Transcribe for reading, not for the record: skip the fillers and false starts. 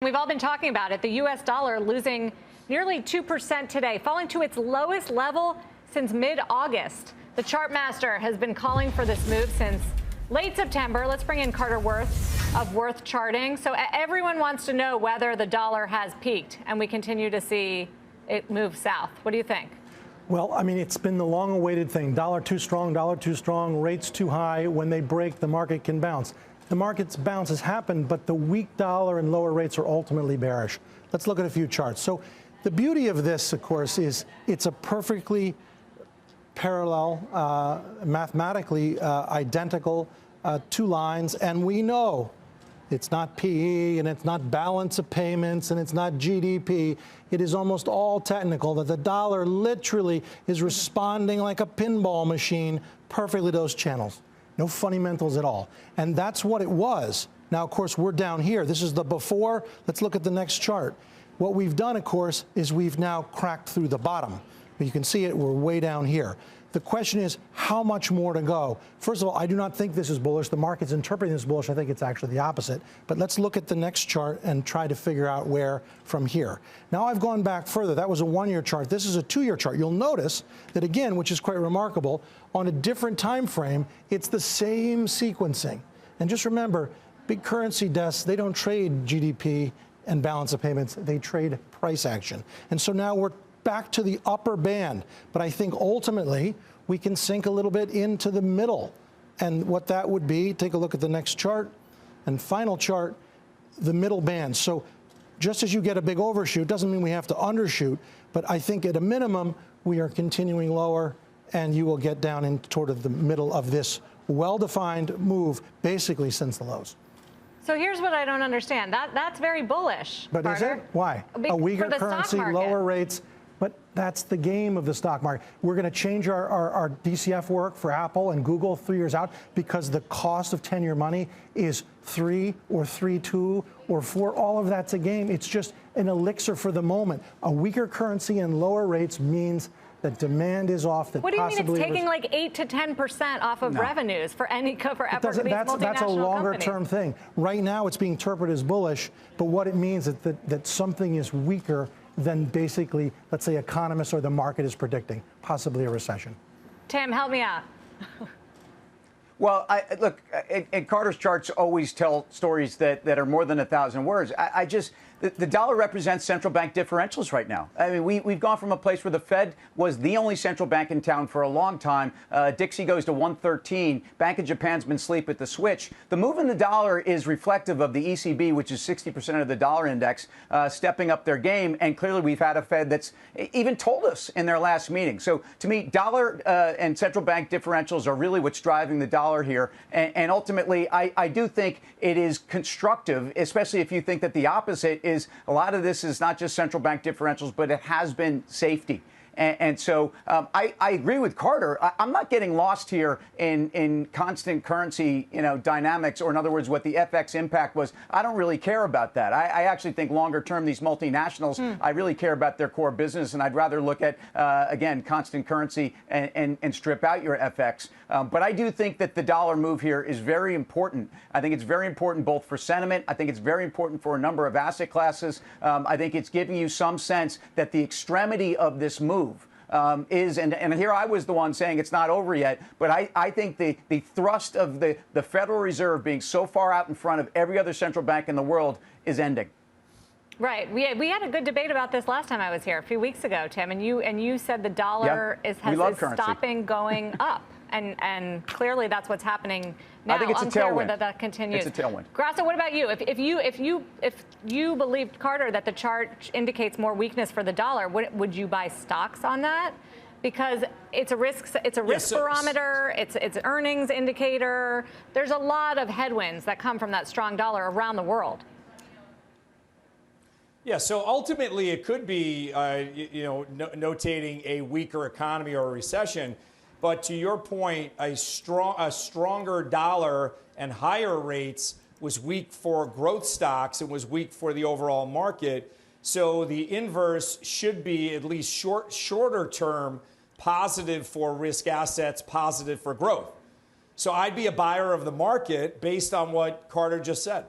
We've all been talking about it. The U.S. dollar losing nearly 2% today, falling to its lowest level since mid-August. The Chartmaster has been calling for this move since late September. Let's bring in Carter Worth of Worth Charting. So everyone wants to know whether the dollar has peaked and we continue to see it move south. What do you think? Well, I mean, it's been the long-awaited thing. Dollar too strong, rates too high. When they break, the market can bounce. The market's bounce has happened, but the weak dollar and lower rates are ultimately bearish. Let's look at a few charts. So the beauty of this, of course, is it's a perfectly parallel, mathematically identical two lines, and we know it's not PE, and it's not balance of payments, and it's not GDP. It is almost all technical, that the dollar literally is responding like a pinball machine perfectly to those channels. No fundamentals at all. And that's what it was. Now, of course, we're down here. This is the before. Let's look at the next chart. What we've done, of course, is we've now cracked through the bottom. But you can see it, we're way down here. The question is, how much more to go? First of all, I do not think this is bullish. The market's interpreting this bullish. I think it's actually the opposite. But let's look at the next chart and try to figure out where from here. Now, I've gone back further. That was a one-year chart. This is a two-year chart. You'll notice that, again, which is quite remarkable, on a different time frame, it's the same sequencing. And just remember, big currency desks, they don't trade GDP and balance of payments. They trade price action. And so now we're back to the upper band. But I think ultimately we can sink a little bit into the middle. And what that would be, take a look at the next chart and final chart, the middle band. So just as you get a big overshoot, doesn't mean we have to undershoot, but I think at a minimum we are continuing lower and you will get down in toward the middle of this well-defined move basically since the lows. So here's what I don't understand. That's very bullish, But Carter. Is it? Why? A weaker currency, lower rates. But that's the game of the stock market. We're going to change our DCF work for Apple and Google 3 years out because the cost of 10-year money is 3 or 3.2 or 4. All of that's a game. It's just an elixir for the moment. A weaker currency and lower rates means that demand is off. That what do you mean it's taking like 8 to 10% off of revenues for any for these multinational That's a longer-term thing. Right now, it's being interpreted as bullish, but what it means is that something is weaker than basically, let's say, economists or the market is predicting, possibly a recession. Tim, help me out. Well, look, and Carter's charts always tell stories that are more than 1,000 words. The dollar represents central bank differentials right now. I mean, we've gone from a place where the Fed was the only central bank in town for a long time. Dixie goes to 113. Bank of Japan's been asleep at the switch. The move in the dollar is reflective of the ECB, which is 60% of the dollar index, stepping up their game. And clearly, we've had a Fed that's even told us in their last meeting. So to me, dollar and central bank differentials are really what's driving the dollar here. And ultimately, I do think it is constructive, especially if you think that the opposite is a lot of this is not just central bank differentials, but it has been safety. And so I agree with Carter. I'm not getting lost here in constant currency, dynamics, or in other words, what the FX impact was. I don't really care about that. I actually think longer term, these multinationals, I really care about their core business, and I'd rather look at, again, constant currency and strip out your FX. But I do think that the dollar move here is very important. I think it's very important both for sentiment. I think it's very important for a number of asset classes. I think it's giving you some sense that the extremity of this move is, and here I was the one saying it's not over yet, but I think the thrust of the Federal Reserve being so far out in front of every other central bank in the world is ending. Right. We had a good debate about this last time I was here a few weeks ago, Tim, and you said the dollar is stopping going up. And clearly that's what's happening now. I think it's a tailwind. Whether that continues. It's a tailwind. Grasso, what about you? If you believed, Carter, that the chart indicates more weakness for the dollar, would you buy stocks on that? Because it's a risk barometer, it's earnings indicator. There's a lot of headwinds that come from that strong dollar around the world. Yeah, so ultimately it could be, notating a weaker economy or a recession. But to your point, a stronger dollar and higher rates was weak for growth stocks and was weak for the overall market. So the inverse should be at least shorter term positive for risk assets, positive for growth. So I'd be a buyer of the market based on what Carter just said.